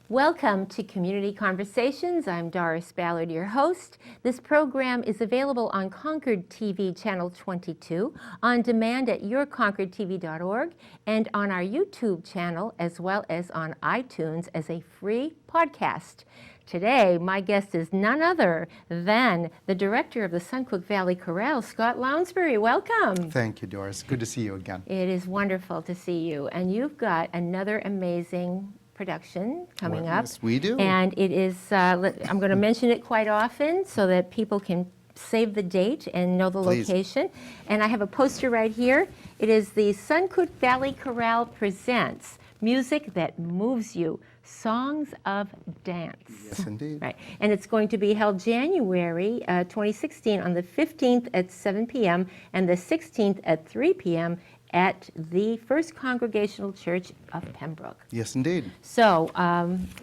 Welcome to Community Conversations. I'm Doris Ballard, your host. This program is available on Concord TV Channel 22, on demand at yourconcordtv.org, and on our YouTube channel, as well as on iTunes as a free podcast. Today, my guest is none other than the director of the Suncook Valley Chorale, Scott Lounsbury. Welcome. Thank you, Doris. Good to see you again. It is wonderful to see you. And you've got another amazing production coming up. Yes, we do. And it is, I'm going to mention it quite often so that people can save the date and know the Please. location. And I have a poster right here. It is the Suncook Valley Chorale presents Music That Moves You, Songs of Dance. Yes, indeed. Right. And it's going to be held January 2016 on the 15th at 7 p.m. and the 16th at 3 p.m. at the First Congregational Church of Pembroke. Yes, indeed. So,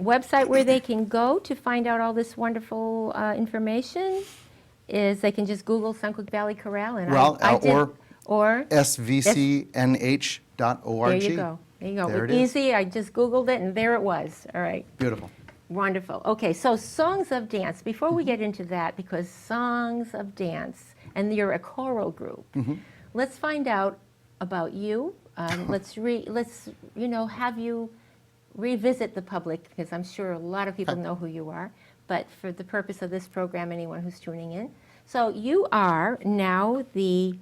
website where they can go to find out all this wonderful information is they can just Google Suncook Valley Chorale, and or svcnh.org. There you go. There you go. There It it is. easy. I just Googled it, and there it was. All right. Beautiful. Wonderful. Okay, so songs of dance. Before we get into that, because songs of dance, and you're a choral group, let's find out about you. Let's have you revisit the public, because I'm sure a lot of people know who you are, but for the purpose of this program, anyone who's tuning in. So you are now the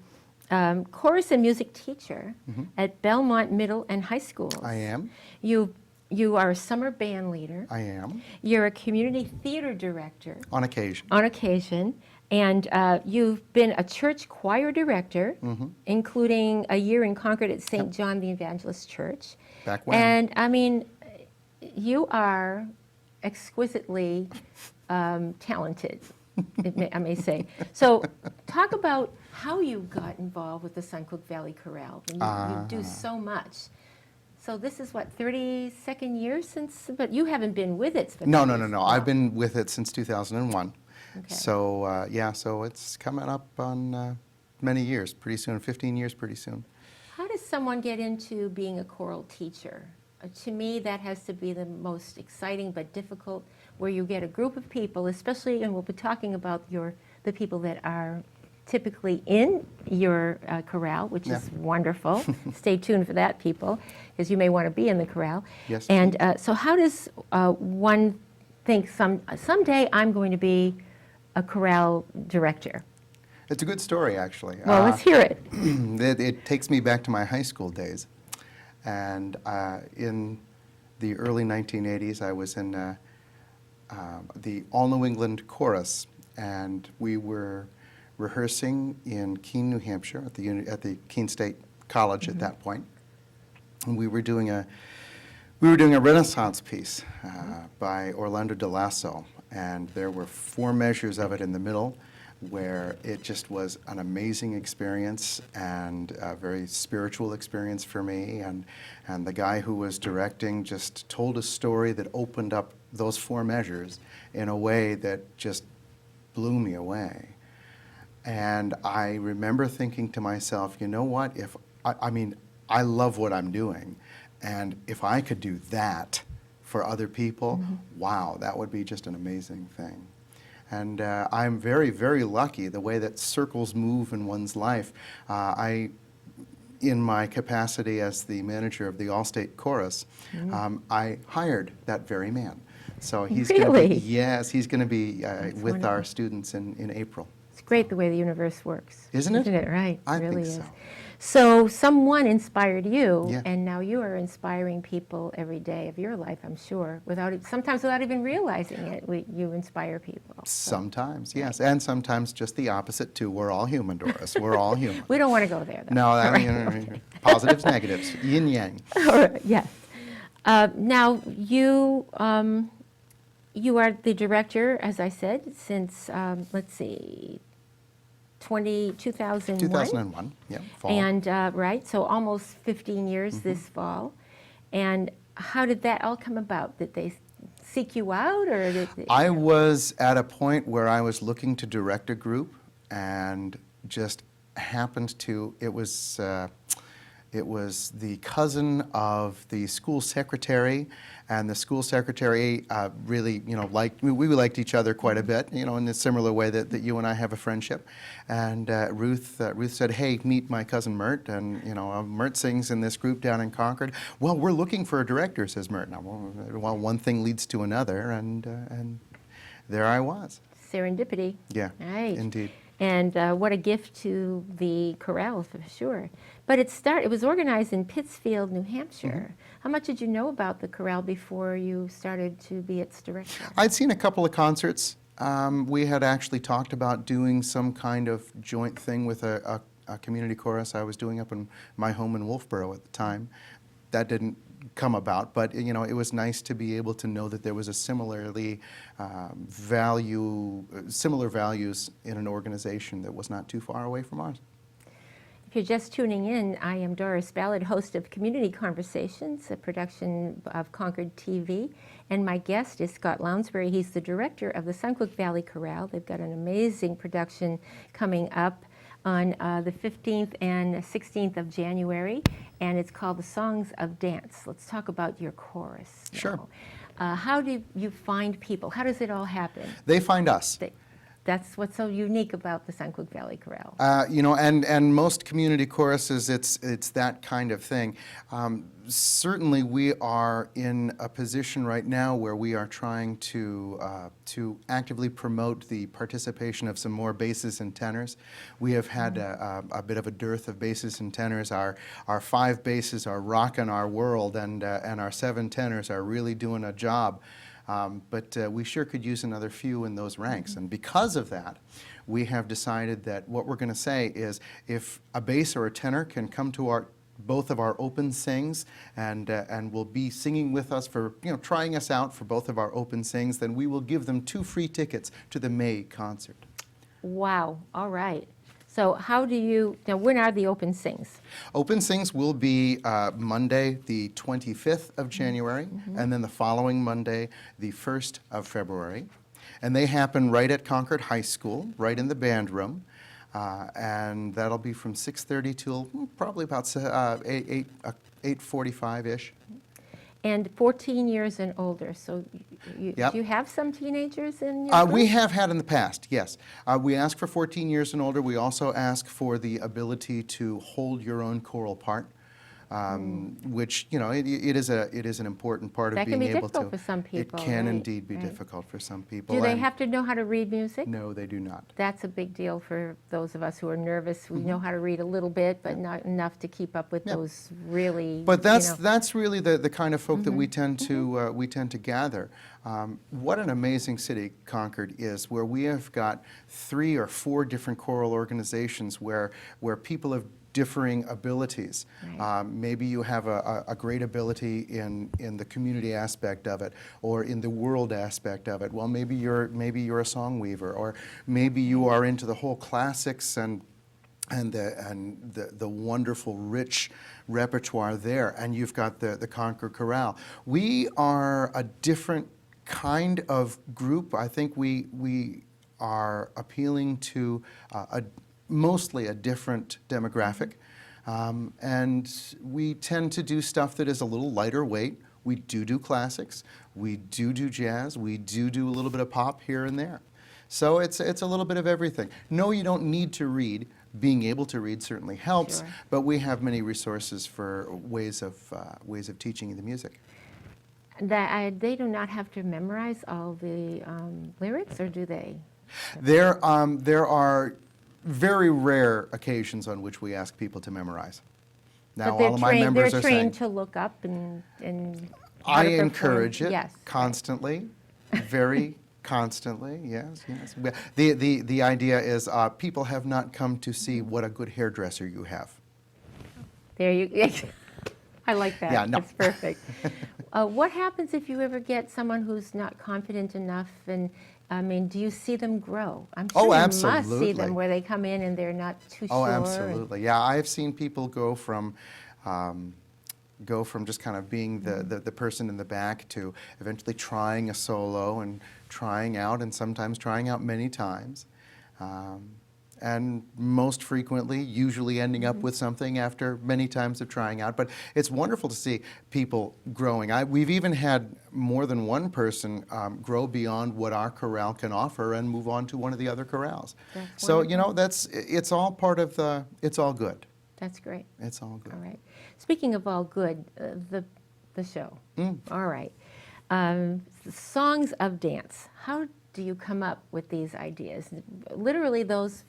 chorus and music teacher at Belmont Middle and High Schools. I am. You are a summer band leader. I am. You're a community theater director. On occasion. On occasion. And you've been a church choir director, including a year in Concord at St. John the Evangelist Church. Back when. And I mean, you are exquisitely talented, I may say. So talk about how you got involved with the Suncook Valley Chorale. You do so much. So this is what, 32nd year since, but you haven't been with it. No. I've been with it since 2001. Okay. So, so it's coming up on many years, pretty soon, 15 years pretty soon. How does someone get into being a choral teacher? To me, that has to be the most exciting but difficult, where you get a group of people, especially, and we'll be talking about the people that are typically in your chorale, which is wonderful. Stay tuned for that, people, because you may want to be in the chorale. Yes. And so how does one think someday I'm going to be a chorale director? It's a good story, actually. Well, let's hear it. It takes me back to my high school days. And in the early 1980s, I was in the All New England Chorus, and we were rehearsing in Keene, New Hampshire, at the Keene State College at that point. And we were doing a Renaissance piece by Orlando de Lasso, and there were 4 measures of it in the middle, where it just was an amazing experience and a very spiritual experience for me. And the guy who was directing just told a story that opened up those 4 measures in a way that just blew me away. And I remember thinking to myself, you know what, I love what I'm doing, and if I could do that for other people, wow, that would be just an amazing thing. And I'm very, very lucky the way that circles move in one's life. In my capacity as the manager of the All-State Chorus, I hired that very man. So he's Really? going to be, yes, he's going to be with wonderful. our students in April. It's great the way the universe works. Isn't it? Isn't it? Right. I It really think is. so. So someone inspired you, Yeah. and now you are inspiring people every day of your life, I'm sure, sometimes without even realizing it. You inspire people. So Sometimes, yes, and sometimes just the opposite too. We're all human, Doris. We're all human. we don't want to go there, though. No, positives, negatives, yin yang. Yes. Now you are the director, as I said, since let's see, 2001. 2001, yeah, fall. And, right, so almost 15 years this fall. And how did that all come about? Did they seek you out, or did they, I was at a point where I was looking to direct a group, and just happened to, it was It was the cousin of the school secretary, and the school secretary really, we liked each other quite a bit, in a similar way that you and I have a friendship. And Ruth said, "Hey, meet my cousin Mert," and Mert sings in this group down in Concord. "Well, we're looking for a director," says Mert. Now, well, one thing leads to another, and there I was. Serendipity. Yeah, Right. indeed. And what a gift to the chorale, for sure. But it was organized in Pittsfield, New Hampshire. How much did you know about the chorale before you started to be its director? I'd seen a couple of concerts. We had actually talked about doing some kind of joint thing with a community chorus I was doing up in my home in Wolfboro at the time. That didn't come about, but it was nice to be able to know that there was a similar values in an organization that was not too far away from ours. If you're just tuning in, I am Doris Ballard, host of Community Conversations, a production of Concord TV, and my guest is Scott Lounsbury. He's the director of the Suncook Valley Chorale. They've got an amazing production coming up on the 15th and 16th of January, and it's called The Songs of Dance. Let's talk about your chorus now. Sure. How do you find people? How does it all happen? They find us. That's what's so unique about the Suncook Valley Chorale. And most community choruses, it's that kind of thing. Certainly, we are in a position right now where we are trying to actively promote the participation of some more basses and tenors. We have had a bit of a dearth of basses and tenors. Our 5 basses are rocking our world, and our 7 tenors are really doing a job. But we sure could use another few in those ranks. And because of that, we have decided that what we're going to say is if a bass or a tenor can come to both of our open sings and will be singing with us for, trying us out for both of our open sings, then we will give them 2 free tickets to the May concert. Wow. All right. So now when are the open sings? Open sings will be Monday, the 25th of January, and then the following Monday, the 1st of February. And they happen right at Concord High School, right in the band room. And that'll be from 6:30 till probably about 8:45-ish. And 14 years and older. So Yep. do you have some teenagers in your group? We have had in the past, yes. We ask for 14 years and older. We also ask for the ability to hold your own choral part, which, it is an important part of That can being be able to. difficult for some people, It can right, indeed be right. difficult for some people. Do they and have to know how to read music? No, they do not. That's a big deal for those of us who are nervous. We know how to read a little bit, but not enough to keep up with those really. But that's really the kind of folk that we tend to gather. What an amazing city Concord is, where we have got 3 or 4 different choral organizations where people have differing abilities. Right. Maybe you have a great ability in the community aspect of it, or in the world aspect of it. Well, maybe you're a song weaver, or maybe you are into the whole classics and the wonderful, rich repertoire there, and you've got the Concord Chorale. We are a different kind of group. I think we are appealing to mostly a different demographic, and we tend to do stuff that is a little lighter weight. We do classics, we do jazz, we do a little bit of pop here and there. So it's a little bit of everything. No, you don't need to read. Being able to read certainly helps, Sure. but we have many resources for ways of teaching the music. They do not have to memorize all the lyrics, or do they? There are very rare occasions on which we ask people to memorize. Now, But all of my members they're are trained saying, to look up and how I to perform. encourage it Yes, constantly, very constantly, yes. The idea is people have not come to see what a good hairdresser you have. There you I like that. Yeah, no. That's perfect. What happens if you ever get someone who's not confident enough? And do you see them grow? I'm sure you must see absolutely. them where they come in and they're not too Oh, sure. absolutely. Yeah, I've seen people go from just kind of being the person in the back to eventually trying a solo and trying out, and sometimes trying out many times. and most frequently, usually ending up with something after many times of trying out. But it's wonderful to see people growing. We've even had more than one person grow beyond what our chorale can offer and move on to one of the other chorales. That's So, you know, wonderful. it's all part of it's all good. That's great. It's all good. All right. Speaking of all good, the show. All right. The songs of dance. How do you come up with these ideas? Literally, those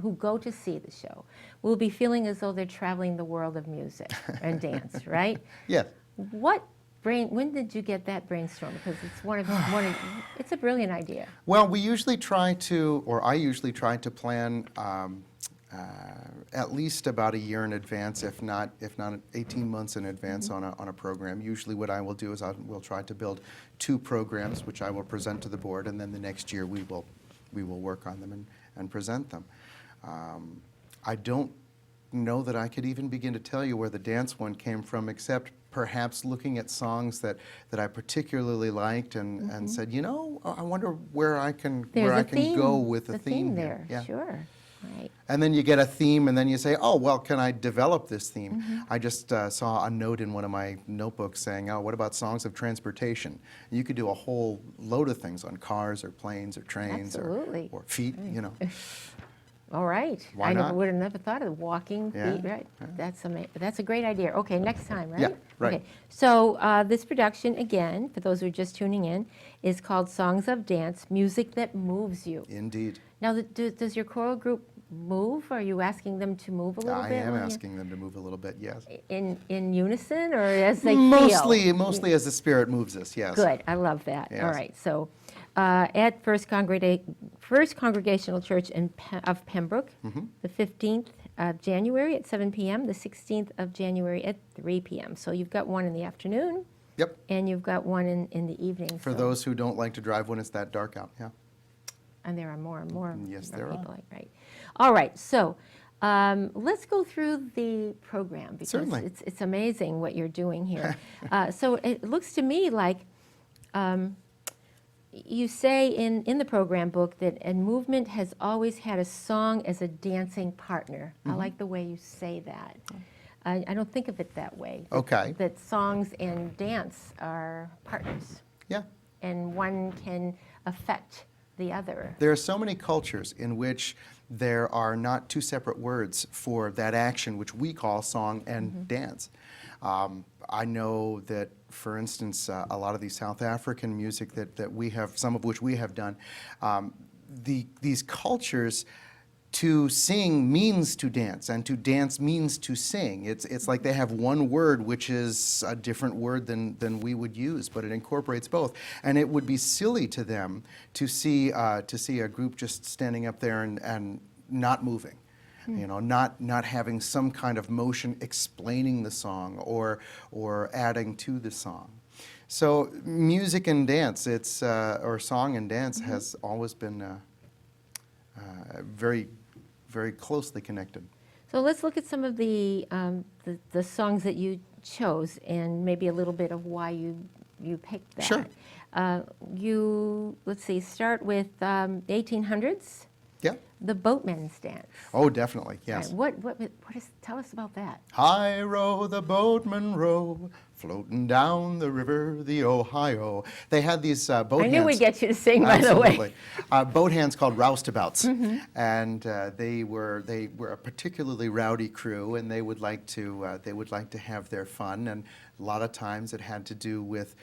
who go to see the show will be feeling as though they're traveling the world of music and dance, right? Yes. When did you get that brainstorm? Because it's it's a brilliant idea. Well, we usually try to, or I usually try to plan at least about a year in advance, if not 18 months in advance on a program. Usually what I will do is we'll try to build 2 programs, which I will present to the board, and then the next year we will work on them and present them. I don't know that I could even begin to tell you where the dance one came from, except perhaps looking at songs that I particularly liked and said, you know, I wonder where I can go with the theme there. here. Yeah. Sure. Right. And then you get a theme, and then you say, oh, well, can I develop this theme? I just saw a note in one of my notebooks saying, oh, what about songs of transportation? You could do a whole load of things on cars or planes or trains or feet, you know. All right. Why not? I would have never thought of walking Yeah, feet. Right. yeah. That's a great idea. Okay, next time, right? Yeah, right. Okay. So this production, again, for those who are just tuning in, is called Songs of Dance, Music That Moves You. Indeed. Now, does your choral group move? Are you asking them to move a little bit? I am asking them to move a little bit, yes. In unison or as they Mostly feel? as the Spirit moves us, yes. Good. I love that. Yes. All right. So at First Congregational Church of Pembroke, the 15th of January at 7 p.m., the 16th of January at 3 p.m. So you've got one in the afternoon. Yep. And you've got one in the evening. For those who don't like to drive when it's that dark out, yeah. And there are more and more Yes, there people. are. Right. All right. So let's go through the program because Certainly. it's amazing what you're doing here. So it looks to me like you say in the program book that a movement has always had a song as a dancing partner. I like the way you say that. I don't think of it that way. Okay. That songs and dance are partners. Yeah. And one can affect the other. There are so many cultures in which there are not 2 separate words for that action, which we call song and dance. I know that, for instance, a lot of the South African music that we have, some of which we have done, these cultures, to sing means to dance, and to dance means to sing. It's like they have one word, which is a different word than we would use, but it incorporates both. And it would be silly to them to see a group just standing up there and not moving. You know, not having some kind of motion explaining the song or adding to the song. So music and dance, or song and dance, has always been very, very closely connected. So let's look at some of the songs that you chose and maybe a little bit of why you picked that. Sure. Let's see, start with 1800s. Yeah. The Boatman's Dance. Oh, definitely, yes. Right. Tell us about that. High row the boatman row, floating down the river, the Ohio. They had these boat hands. I knew we'd get you to sing, by the way. Absolutely. Boat hands called roustabouts. And they were a particularly rowdy crew, and they would like to have their fun. And a lot of times it had to do with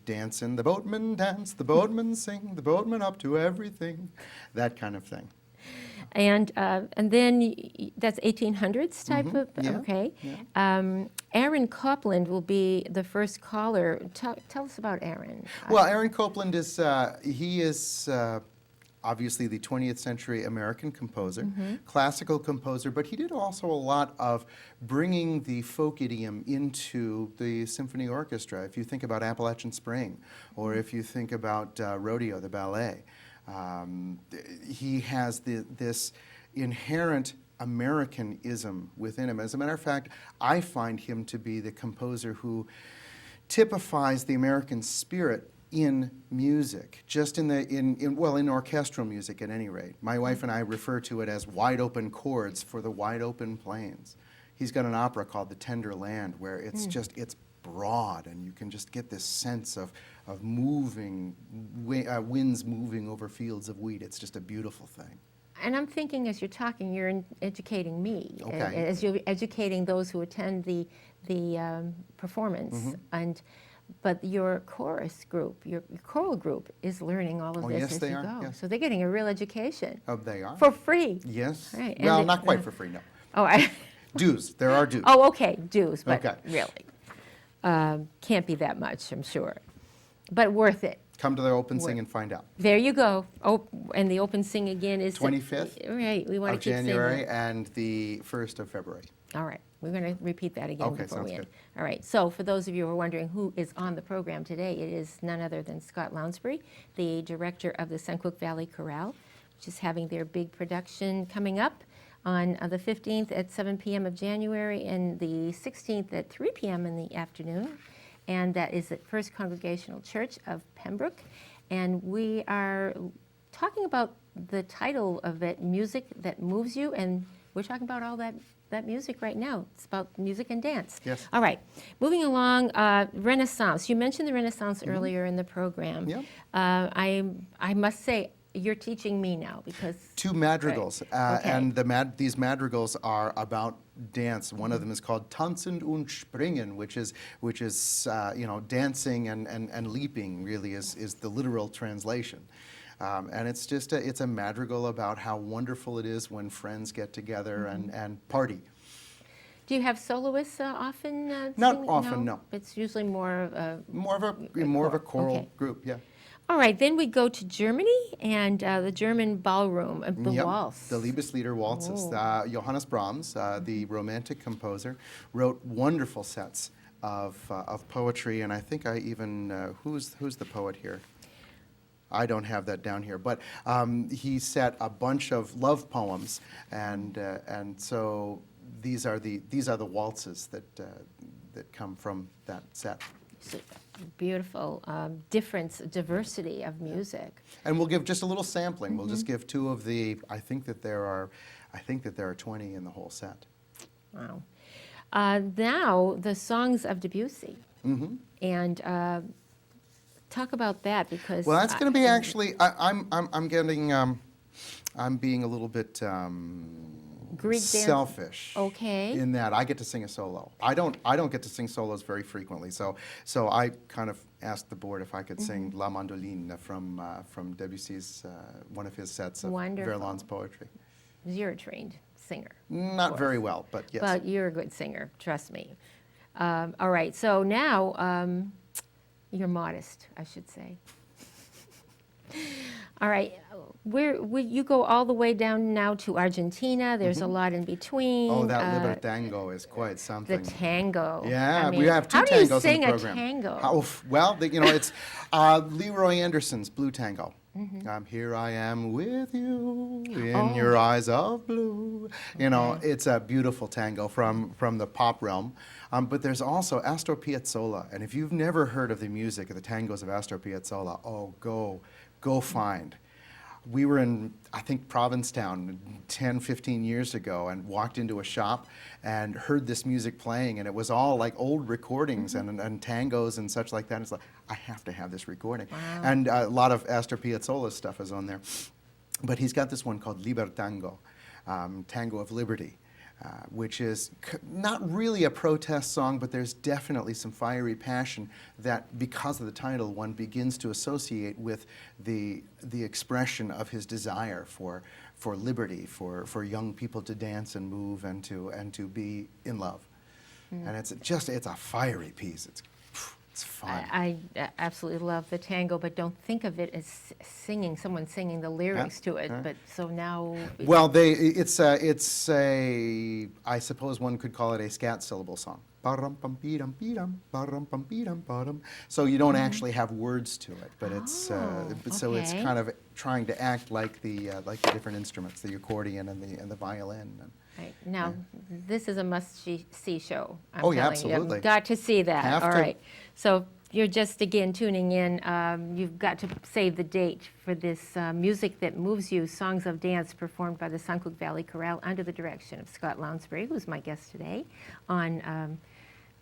dancing. The boatmen dance, the boatmen sing, the boatmen up to everything, that kind of thing. And then that's 1800s type of, Yeah, okay. yeah. Aaron Copland will be the first caller. Tell us about Aaron. Well, Aaron Copland is obviously the 20th century American composer, classical composer, but he did also a lot of bringing the folk idiom into the symphony orchestra. If you think about Appalachian Spring, or if you think about Rodeo, the ballet, he has this inherent Americanism within him. As a matter of fact, I find him to be the composer who typifies the American spirit in music, just in orchestral music at any rate. My wife and I refer to it as wide open chords for the wide open plains. He's got an opera called The Tender Land where it's it's broad and you can just get this sense of moving, winds moving over fields of wheat. It's just a beautiful thing. And I'm thinking as you're talking, you're educating me, Okay. as you're educating those who attend the performance. But your chorus group, your choral group, is learning all of this yes, as they you are, go. yes. So they're getting a real education Oh, they are? for free. Yes. Right, and Well, they- not quite for free, no. Oh, Dues. There are dues. oh, okay, dues, but Okay. really, can't be that much, I'm sure, but worth it. Come to the open sing and find out. There you go. Oh, and the open sing again is 25th Right, we want to Of keep saying January that. and the 1st of February. All right, we're going to repeat that again Okay, before sounds we end. good. All right, so for those of you who are wondering who is on the program today, it is none other than Scott Lounsbury, the director of the Suncook Valley Chorale, which is having their big production coming up on the 15th at 7 p.m. of January and the 16th at 3 p.m. in the afternoon. And that is at First Congregational Church of Pembroke. And we are talking about the title of it, Music That Moves You, and we're talking about all that music right now. It's about music and dance. Yes. All right, moving along, Renaissance. You mentioned the Renaissance earlier in the program. Yep. I must say, you're teaching me now because... 2 madrigals, Right. Okay. and these madrigals are about dance. One of them is called Tanzen und Springen, which is dancing and leaping. Really is the literal translation. And it's just it's a madrigal about how wonderful it is when friends get together and party. Do you have soloists often? Not singing? often, no. It's usually more of a... More of a choral Okay. group, yeah. All right, then we go to Germany and the German ballroom, the Yep, waltz. the Liebeslieder waltzes. Oh. Johannes Brahms, the Romantic composer, wrote wonderful sets of poetry, and I think I even who's the poet here? I don't have that down here, but he set a bunch of love poems, and so these are the waltzes that come from that set. So, beautiful diversity of music. And we'll give just a little sampling. We'll just give 2 of the. I think that there are 20 in the whole set. Wow. Now the songs of Debussy, and talk about that because. Well, that's going to be actually. I'm being a little bit Greek dance. selfish. Okay. In that I get to sing a solo. I don't get to sing solos very frequently. So I kind of asked the board if I could sing La Mandoline from Debussy's one of his sets of Wonderful. Verlain's poetry. You're a trained singer. Not very well, but yes. But you're a good singer, trust me. All right, so now you're modest, I should say. All right, you go all the way down now to Argentina. There's a lot in between. Oh, that Libertango is quite The something. tango. Yeah, I mean, we have 2 how do you tangos sing in the program. a tango? Well, it's Leroy Anderson's Blue Tango. Here I am with you in your eyes of blue. It's a beautiful tango from the pop realm. But there's also Astor Piazzolla, and if you've never heard of the music of the tangos of Astor Piazzolla, go find. We were in, I think, Provincetown 10, 15 years ago and walked into a shop and heard this music playing, and it was all like old recordings and tangos and such like that. And it's like, I have to have this recording. Wow. And a lot of Astor Piazzolla's stuff is on there. But he's got this one called Libertango, Tango of Liberty. Which is not really a protest song, but there's definitely some fiery passion that, because of the title, one begins to associate with the expression of his desire for liberty, for young people to dance and move and to be in love. And it's a fiery piece. It's fun. I absolutely love the tango, but don't think of it as someone singing the lyrics to it. But so now, Well, it's I suppose one could call it a scat syllable song. So you don't actually have words to it, but so it's okay. kind of trying to act like the different instruments, the accordion and the violin. right, now this is a must-see show. I'm Oh, yeah, telling you. absolutely. You've got to see that. Have All to. right. So you're just again tuning in, you've got to save the date for this Music That Moves You, Songs of Dance, performed by the Suncook Valley Chorale under the direction of Scott Lounsbury, who's my guest today on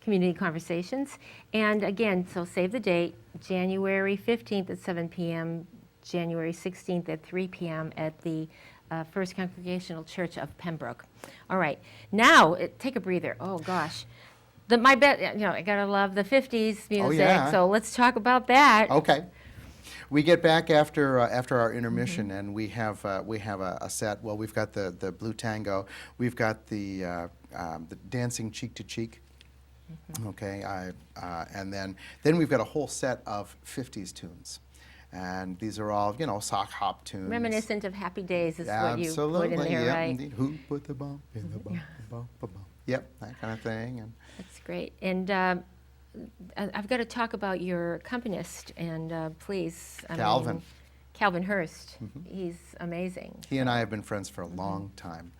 Community Conversations. And again, so save the date, January 15th at 7 p.m., January 16th at 3 p.m. at the First Congregational Church of Pembroke. All right, now take a breather. Oh gosh, I gotta love the '50s music. Oh, yeah. So let's talk about that. Okay. We get back after our intermission, and we have a set. Well, we've got the blue tango, we've got the dancing cheek to cheek. Okay, and then we've got a whole set of '50s tunes. And these are all, sock hop tunes. Reminiscent of Happy Days is Absolutely, what you put in there, yep, right? Indeed. Who put the bump in the bump, bump, bump, bump. Yep, that kind of thing. And That's great. And I've got to talk about your accompanist, and please. Calvin. Calvin Hurst. He's amazing. He and I have been friends for a long time.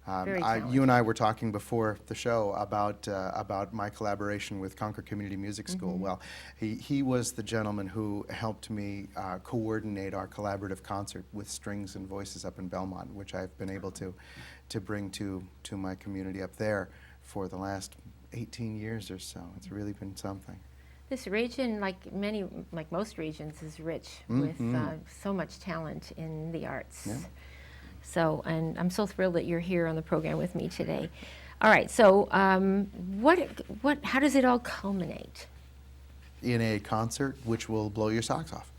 Very You and I were talking before the show about my collaboration with Concord Community Music School. Well, he was the gentleman who helped me coordinate our collaborative concert with strings and voices up in Belmont, which I've been able to bring to my community up there for the last 18 years or so. It's really been something. This region, like most regions, is rich with so much talent in the arts. Yeah. So, and I'm so thrilled that you're here on the program with me today. All right, so how does it all culminate? In a concert which will blow your socks off.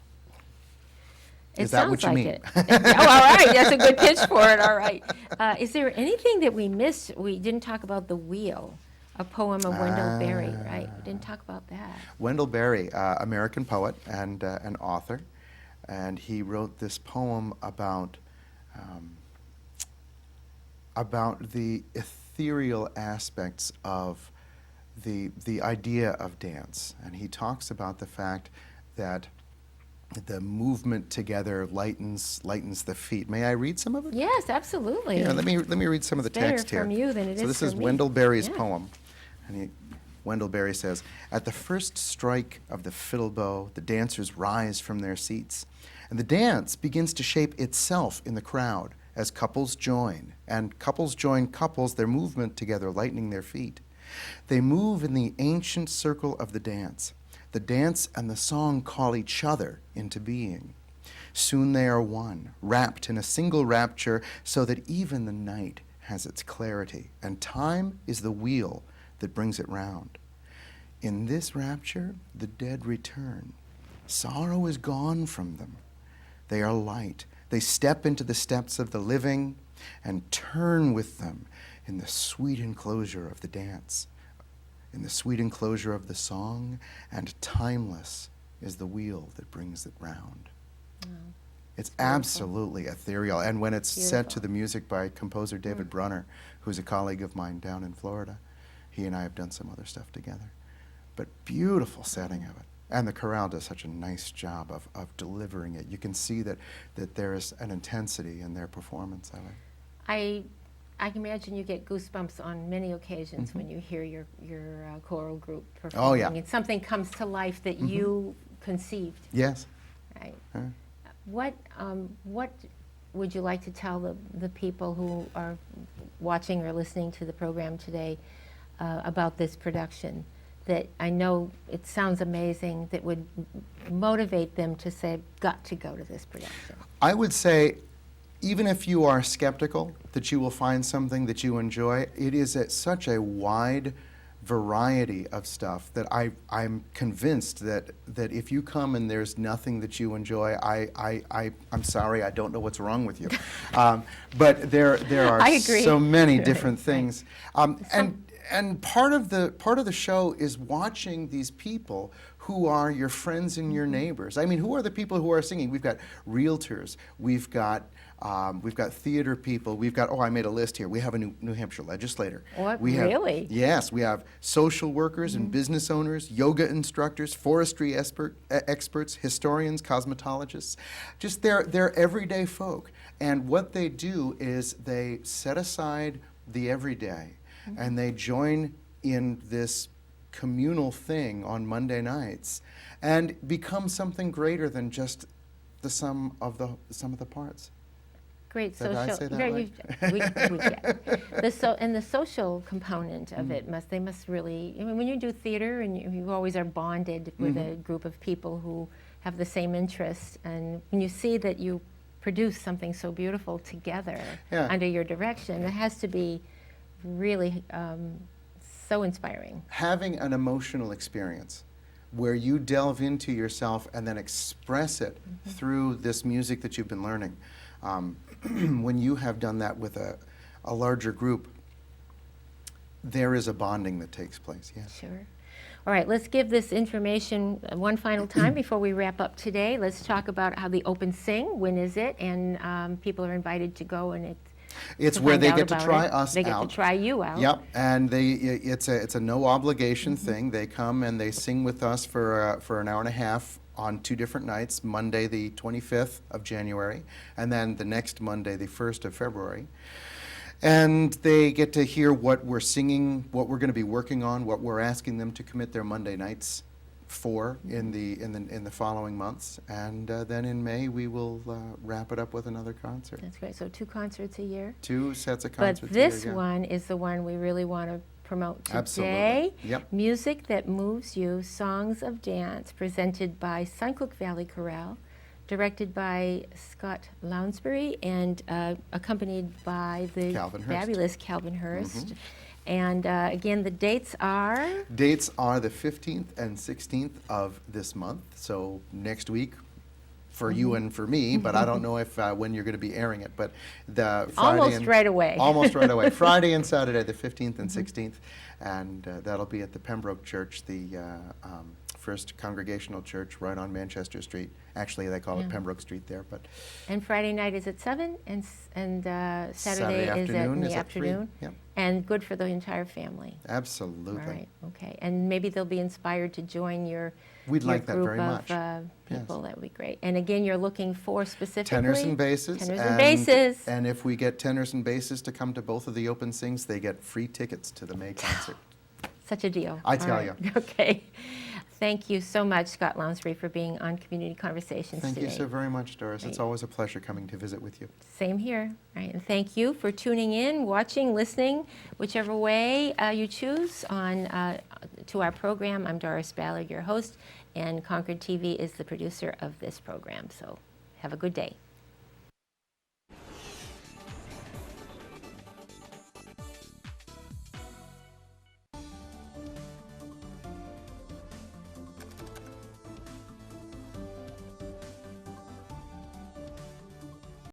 It Is that what sounds you like mean? it. Oh, all right, that's a good pitch for it. All right. Is there anything that we missed? We didn't talk about The Wheel, a poem of Wendell Berry, right? We didn't talk about that. Wendell Berry, American poet and an author, and he wrote this poem about the ethereal aspects of the idea of dance. And he talks about the fact that the movement together lightens the feet. May I read some of it? Yes, absolutely. Yeah, let me read some of the Better text here. from you than it so is this from is me. Wendell Berry's Yeah. poem. And Wendell Berry says, "At the first strike of the fiddle bow, the dancers rise from their seats, and the dance begins to shape itself in the crowd as couples join, and couples join couples, their movement together lightening their feet. They move in the ancient circle of the dance. The dance and the song call each other into being. Soon they are one, wrapped in a single rapture, so that even the night has its clarity, and time is the wheel that brings it round. In this rapture, the dead return. Sorrow is gone from them. They are light. They step into the steps of the living and turn with them in the sweet enclosure of the dance, in the sweet enclosure of the song, and timeless is the wheel that brings it round." It's absolutely ethereal. And when it's set to the music by composer David Brunner, who's a colleague of mine down in Florida, he and I have done some other stuff together. But beautiful setting of it. And the chorale does such a nice job of delivering it. You can see that there is an intensity in their performance of it. I can imagine you get goosebumps on many occasions when you hear your choral group performing. Oh, yeah. And something comes to life that you conceived. Yes. Right. Huh? What would you like to tell the people who are watching or listening to the program today about this production? That I know it sounds amazing, that would motivate them to say, got to go to this production. I would say, even if you are skeptical that you will find something that you enjoy, it is such a wide variety of stuff that I'm convinced that if you come and there's nothing that you enjoy, I'm sorry, I don't know what's wrong with you. But there are so many different things. And part of the show is watching these people who are your friends and your neighbors. I mean, who are the people who are singing? We've got realtors, we've got theater people, we've got, I made a list here. We have a New Hampshire legislator. What, really? Yes, we have social workers and business owners, yoga instructors, forestry experts, historians, cosmetologists. Just they're everyday folk. And what they do is they set aside the everyday and they join in this communal thing on Monday nights and become something greater than just the sum of the parts. Great Did I say that very- right? we get. And the social component of it they must really, I mean, when you do theater and you always are bonded with a group of people who have the same interests, and when you see that you produce something so beautiful together Yeah. under your direction, it has to be really so inspiring. Having an emotional experience where you delve into yourself and then express it through this music that you've been learning. When you have done that with a larger group, there is a bonding that takes place, yes. Sure. All right, let's give this information one final time before we wrap up today. Let's talk about how the Open Sing, when is it? And people are invited to go, and It's to where find they out get to about try it. us They get out. to try you out. Yep, and it's a no obligation thing. They come and they sing with us for an hour and a half on 2 different nights, Monday the 25th of January, and then the next Monday, the 1st of February. And they get to hear what we're singing, what we're going to be working on, what we're asking them to commit their Monday nights for in the following months. And then in May, we will wrap it up with another concert. That's great. So 2 concerts a year. 2 sets of But concerts. this a year, yeah. one is the one we really want to promote today. Absolutely. Yep. Music That Moves You, Songs of Dance, presented by Suncook Valley Chorale, directed by Scott Lounsbury, and accompanied by the Calvin Hurst. fabulous Calvin Hurst. And again, the dates are? Dates are the 15th and 16th of this month, so next week for you and for me, but I don't know if when you're going to be airing it, but the Friday Almost right away. Almost right away. Friday and Saturday, the 15th and 16th, and that'll be at the Pembroke Church, the First Congregational Church right on Manchester Street. Actually, they call it Pembroke Street there, but And Friday night is at 7, and Saturday is in the at 3. afternoon. Yep, And good for the entire family. absolutely. All right, okay. And maybe they'll be inspired to join your We'd your like that group very of much. people. That would be great. And again, you're looking for specifically? Tenors and basses. Tenors and basses. And if we get tenors and basses to come to both of the Open Sings, they get free tickets to the May concert. Such a deal. I All tell right. you. Okay. Thank you so much, Scott Lounsbury, for being on Community Conversations Thank today. you so very much, Doris. It's Great. always a pleasure coming to visit with you. Same here. All right, and thank you for tuning in, watching, listening, whichever way you choose to our program. I'm Doris Ballard, your host, and Concord TV is the producer of this program. So have a good day.